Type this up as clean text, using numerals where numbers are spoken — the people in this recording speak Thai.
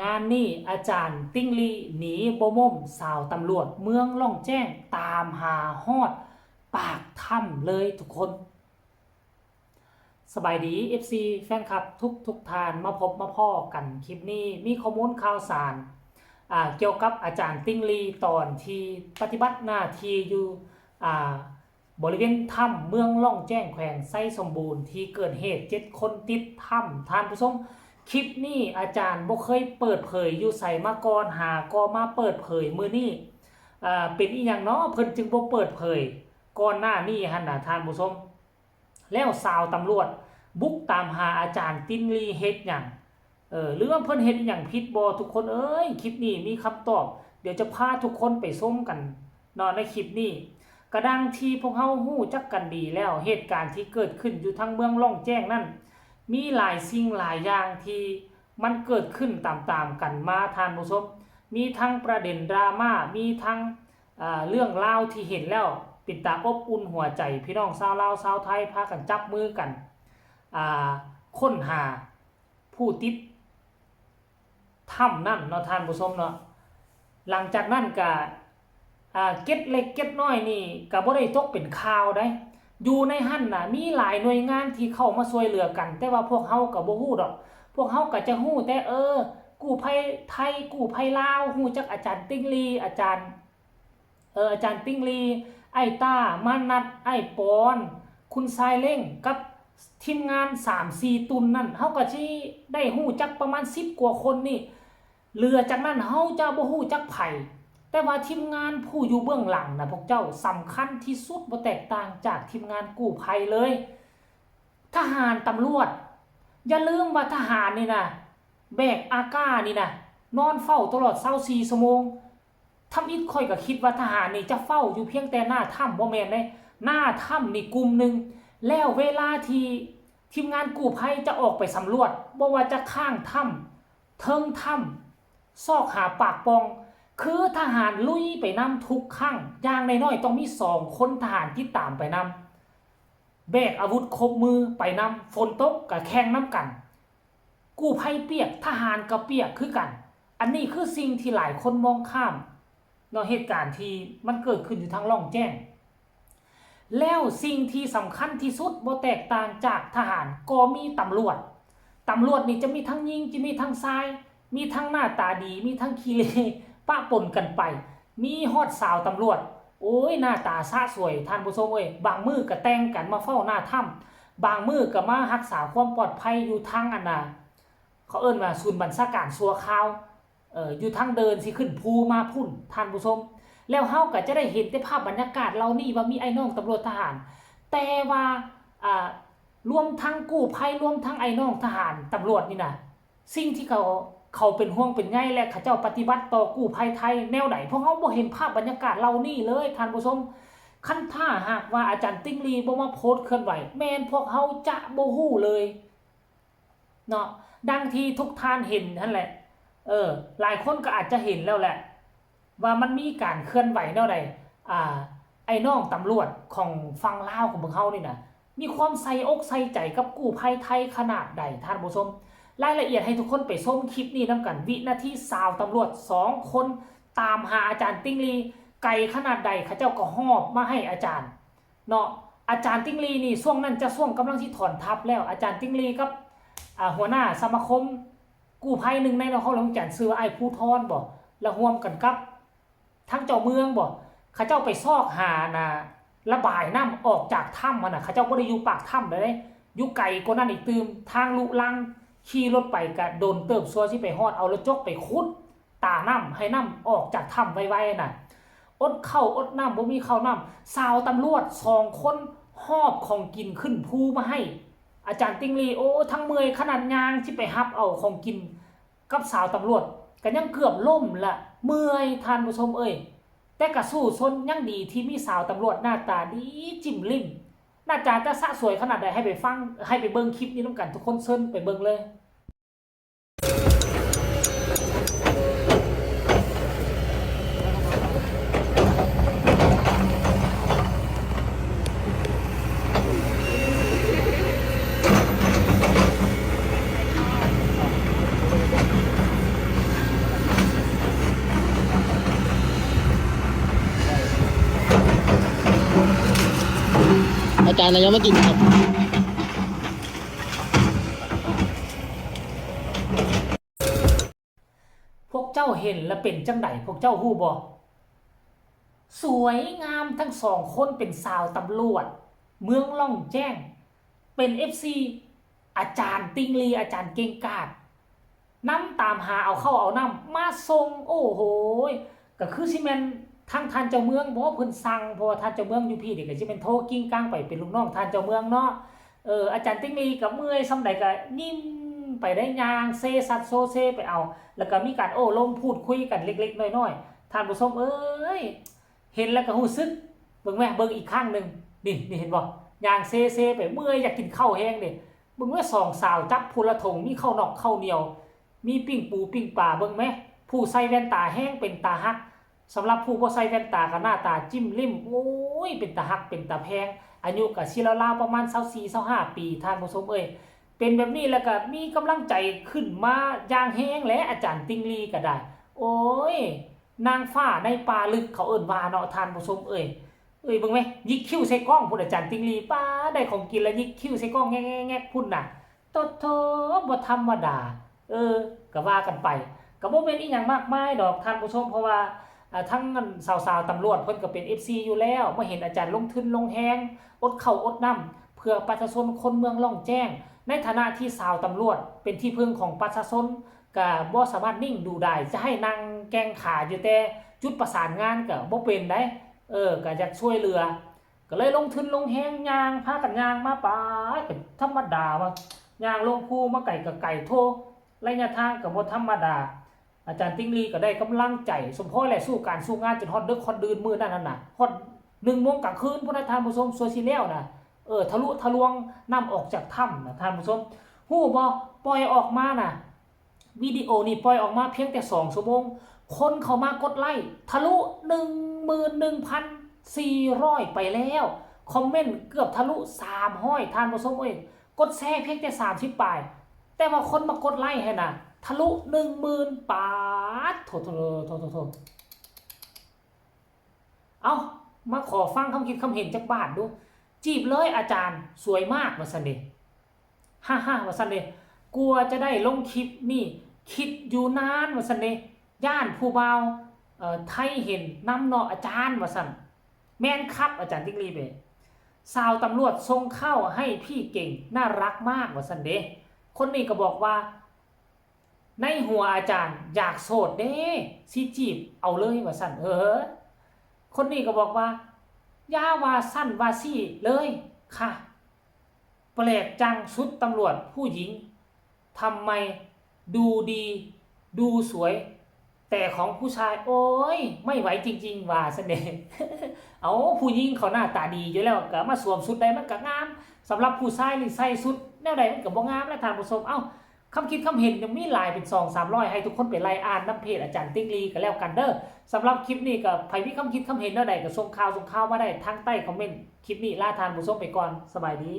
งานนี้อาจารย์ติ้งลีหนีบ่ม่มสาวตำรวจเมืองล่องแจ้งตามหาฮอดปากถ้ำเลยทุกคนสบายดี FC แฟนคลับทุกทานมาพบมาพ่อกันคลิปนี้มีข้อมูลข่าวสารเกี่ยวกับอาจารย์ติ้งลีตอนที่ปฏิบัติหน้าที่อยู่บริเวณถ้ำเมืองล่องแจ้งแขวงไส้สมบูรณ์ที่เกิดเหตุ7 คนติดถ้ำท่านผู้ชมคลิปนี้อาจารย์บ่เคยเปิดเผยอยู่ใส่มาก่อนหาก็มาเปิดเผยมื้อนี้เป็นอีหยังเนาะเพิ่นจึงบ่เปิดเผยก่อนหน้านี้หั่นน่ะท่านผู้ชมแล้วสาวตำรวจบุกตามหาอาจารย์ติ้งลีเฮ็ดหยังหรือว่าเพิ่นเฮ็ดอีหยังผิดบ่ทุกคนเอ้ยคลิปนี้มีคำตอบเดี๋ยวจะพาทุกคนไปชมกันเนาะในคลิปนี้กระดังที่พวกเฮาฮู้จักกันดีแล้วเหตุการณ์ที่เกิดขึ้นอยู่ทางเมืองล่องแจ้งนั่นมีหลายสิ่งหลายอย่างที่มันเกิดขึ้นตามๆกันมาท่านผู้ชมมีทั้งประเด็นดราม่ามีทั้งเรื่องราวที่เห็นแล้วเป็นตาอบอุ่นหัวใจพี่น้องชาวลาวชาวไทยพากันจับมือกันค้นหาผู้ติดถ้ำนั่นเนาะท่านผู้ชมเนาะหลังจากนั้นก็เก็ดเล็กเก็ดน้อยนี่ก็บ่ได้ตกเป็นข่าวได้อยู่ในหั่นน่ะมีหลายหน่วยงานที่เข้ามาช่วยเหลือกันแต่ว่าพวกเฮาก็บ่ฮู้ดอกพวกเฮาก็จะฮู้แต่กู้ภัยไทยกู้ภัยลาวฮู้จักอาจารย์ติ้งลีอาจารย์ติ้งลีไอ้ต้ามานัดไอ้ปอนคุณทรายเล่งกับทีมงาน 3-4 ตุนนั่นเฮาก็สิได้ฮู้จักประมาณ10 กว่าคนนี่เหลือจากนั้นเฮาจะบ่ฮู้จักไผแต่ว่าทีมงานผู้อยู่เบื้องหลังนะพวกเจ้าสำคัญที่สุดบ่แตกต่างจากทีมงานกู้ภัยเลยทหารตำรวจอย่าลืมว่าทหารนี่นะแบกอาก้านี่นะนอนเฝ้าตลอด24 ชั่วโมงทำอิดค่อยก็คิดว่าทหารนี่จะเฝ้าอยู่เพียงแต่หน้าถ้ำบ่แม่นเด้หน้าถ้ำนี่กลุ่มนึงแล้วเวลาที่ทีมงานกู้ภัยจะออกไปสำรวจบ่ว่าจะข้างถ้ำเทิงถ้ำซอกหาปากปองคือทหารลุยไปนำทุกครั้งอย่างน้อยๆต้องมี2 คนทหารที่ตามไปนำแบกอาวุธครบมือไปนำฝนตกกับแข่งน้ำกันกู้ภัยเปียกทหารก็เปียกคือกันอันนี้คือสิ่งที่หลายคนมองข้ามเนาะเหตุการณ์ที่มันเกิดขึ้นอยู่ทางล่องแจ้งแล้วสิ่งที่สำคัญที่สุดบ่แตกต่างจากทหารก็มีตำรวจนี่จะมีทั้งยิงจะมีทั้งทรายมีทั้งหน้าตาดีมีทั้งขี้เละปะปนกันไปมีฮอดสาวตำรวจโอ้ยหน้าตาซะสวยท่านผู้ชมเอ้ยบางมือก็แต่งกันมาเฝ้าหน้าถ้ำบางมือก็มารักษาความปลอดภัยอยู่ทางเขาเอิ้นว่าศูนย์บัญชาการชั่วคราวอยู่ทางเดินสิขึ้นภูมาพุ่นท่านผู้ชมแล้วเฮาก็จะได้เห็นแต่ภาพบรรยากาศเหล่านี้ว่ามีไอ้น้องตำรวจทหารแต่ว่ารวมทั้งกู้ภัยรวมทั้งไอ้น้องทหารตำรวจนี่นะสิ่งที่เขาเป็นห่วงเป็นใยและเขาเจ้าปฏิบัติต่อกู้ภัยไทยแนวไหนเพราะเขาบ่เห็นภาพบรรยากาศเหล่านี้เลยท่านผู้ชมคันถ้าหากว่าอาจารย์ติ้งลีบ่มาโพสต์เคลื่อนไหวแม่นพวกเขาจะบ่ฮู้เลยเนาะดังที่ทุกท่านเห็นนั่นแหละหลายคนก็อาจจะเห็นแล้วแหละว่ามันมีการเคลื่อนไหวแนวใดไอ้น้องตำรวจของฝั่งลาวของพวกเขานี่นะมีความใส่อกใส่ใจกับกู้ภัยไทยขนาดใดท่านผู้ชมรายละเอียดให้ทุกคนไปชมคลิปนี้นํกันวินาทีสาวตำรวจ2 คนตามหาอาจารย์ติ้งลีไกลขนาดใดเขาเจ้าก็หอบมาให้อาจารย์เนาะอาจารย์ติ้งลีนี่ช่วงนั้นจะช่วงกำลังที่ถอนทัพแล้วอาจารย์ติ้งลีกับหัวหน้าสมาคมกู้ภัยหนึ่งในนครหลวงจันทร์ชื่อว่าไอ้ภูทรบ่แล้วร่วมกันกับทั้งเจ้าเมืองบ่เขาเจ้าไปซอกหาระบายน้ำออกจากถ้ำเขาเจ้าบ่ได้อยู่ปากถ้ำเลยอยู่ไกลกว่านั้นอีกตื่มทางลุลังขี่รถไปก็โดนเติบซัวที่ไปฮอดเอารถจกไปขุดตาน้ำให้น้ำออกจากถ้ำไวๆน่ะอดข้าวอดน้ำบ่มีข้าวน้ำสาวตำรวจ2 คนหอบของกินขึ้นภูมาให้อาจารย์ติ้งลีโอ้ทั้งเมื่อยขนาดยางที่ไปฮับเอาของกินกับสาวตำรวจก็ยังเกือบล่มละเมื่อยท่านผู้ชมเอ้ยแต่ก็สู้ซนยังดีที่มีสาวตำรวจหน้าตาดีจิ้มลิ้มหน้าตาจะสะสวยขนาดใดให้ไปฟังให้ไปเบิ่งคลิปนี้นำกันทุกคนเชิญไปเบิ่งเลย อาจารย์ยังไม่กินครับพวกเจ้าเห็นและเป็นจังไดพวกเจ้าฮู้บ่สวยงามทั้งสองคนเป็นสาวตำรวจเมืองล่องแจ้งเป็น FC อาจารย์ติงลีอาจารย์เก่งกาจน้ำตามหาเอาเข้าเอาน้ำมาส่งโอ้โหก็คือสิแม่นทางท่านเจ้าเมืองบ่เพิ่นสั่งเพราะว่าท่านเจ้าเมืองอยู่พี่นี่ก็สิเป็นโทรกิ้งก้างไปเป็นลูกน้องท่านเจ้าเมืองเนาะอาจารย์ติงลีก็เมื่อยส่ำใดก็ยิ้มไปได้ยางเซซัดโซเซไปเอาแล้วก็มีการโอ้ลมพูดคุยกันเล็กๆน้อยๆท่านผู้ชมเอ้ยเห็นแล้วก็รู้สึกเบิ่งแม่เบิ่งอีกข้างนึงนี่เห็นบ่ยางเซไปเมื่อยอยากกินข้าวแห้งนี่เบิ่งว่าสองสาวจับพูละถงมีข้าวนอกข้าวเหนียวมีปิ้งปูปิ้งปลาเบิ่งแม่ผู้ใส่แว่นตาแห้งเป็นตาฮักสำหรับผู้บ่ใส่แว่นตาก็หน้าตาจิ้มลิ้มโอ้ยเป็นตาฮักเป็นตาแพงอายุก็สิราวๆประมาณ24-25ปีท่านผู้ชมเอ้ยเป็นแบบนี้แล้วก็มีกำลังใจขึ้นมาอย่างแห้งและอาจารย์ติงลีก็ได้โอ้ยนางฟ้าในป่าลึกเขาเอิ้นว่าเนาะท่านผู้ชมเอ้ยเบิ่งไหมยิกคิ้วใส่กล้องพุ่นอาจารย์ติงลีป้าได้ของกินแล้วยิกคิ้วใส่กล้องแงกๆพุ่นน่ะโตโธบ่ธรรมดาก็ว่ากันไปก็บ่แม่นอีหยังมากมายดอกท่านผู้ชมเพราะว่าทั้งสาวๆตำรวจเพิ่นก็เป็น FC อยู่แล้วมาเห็นอาจารย์ลงทุนลงแฮงอดข้าวอดน้ำเพื่อประชาชนคนเมืองล่องแจ้งในฐานะที่สาวตำรวจเป็นที่พึ่งของประชาชนก็บ่สามารถนิ่งดูได้จะให้นั่งแกงขาอยู่แต่จุดประสานงานก็บ่เป็นได้ก็อยากช่วยเหลือก็เลยลงทุนลงแฮงย่างพากันย่างมาปาเป็นธรรมดาว่าย่างลงภูมาไก่กับไก่โทระยะทางก็บ่ธรรมดาอาจารย์ติงลีก็ได้กำลังใจสมพรและสู้การสู้งานจนฮอดดึกฮอดดื่นมื้อนั้นน่ะฮอด1 โมงกลางคืนพุ่นน่ะท่านผู้ชมซัวสิแล้วน่ะทะลุทะลวงนำออกจากถ้ำน่ะท่านผู้ชมฮู้บ่ปล่อยออกมาน่ะวิดีโอนี้ปล่อยออกมาเพียงแต่2 ชั่วโมงคนเข้ามากดไลค์ทะลุ 11,400 ไปแล้วคอมเมนต์เกือบทะลุ300ท่านผู้ชมเอ้ยกดแชร์เพียงแต่30ปลายแต่ว่าคนมากดไลค์ให้น่ะทะลุ 10,000 ปาดโถเอามาขอฟังคำคิดคำเห็นจากบาทดูจีบเลยอาจารย์สวยมากว่าซั่นเด้ฮ่าๆว่าซั่นเด้กลัวจะได้ลงคลิปนี่คิดอยู่นานว่าซั่นเด้ย่านผู้บ่าวไทยเห็นนำเนาะอาจารย์ว่าซั่นแม่นครับอาจารย์ติ๊กลีเบ้สาวตำรวจส่งเข้าให้พี่เก่งน่ารักมากว่าซั่นเด้คนนี้ก็บอกว่าในหัวอาจารย์อยากโสดเด้สิจีบเอาเลยว่าซั่นคนนี้ก็บอกว่าย่าว่าสั้นว่าซี่เลยค่ะแปลกจังชุดตำรวจผู้หญิงทำไมดูดีดูสวยแต่ของผู้ชายโอ้ยไม่ไหวจริงๆว่าซั่นเด้เอาผู้หญิงเขาหน้าตาดีอยู่แล้วก็มาสวมชุดใดมันก็งามสำหรับผู้ชายนี่ใส่ชุดแนวใดมันก็บ่งามแล้วท่านผู้ชมคำคิดคำเห็นยังมีหลายเป็น2-300ให้ทุกคนไปไล่อ่านน้ำเพจอาจารย์ติ๊กลีก็แล้วกันเด้อสำหรับคลิปนี้ก็ใครมีคำคิดคำเห็นแนวใดก็ส่งข่าวมาได้ทางใต้คอมเมนต์คลิปนี้ลาทานผู้ชมไปก่อนสบายดี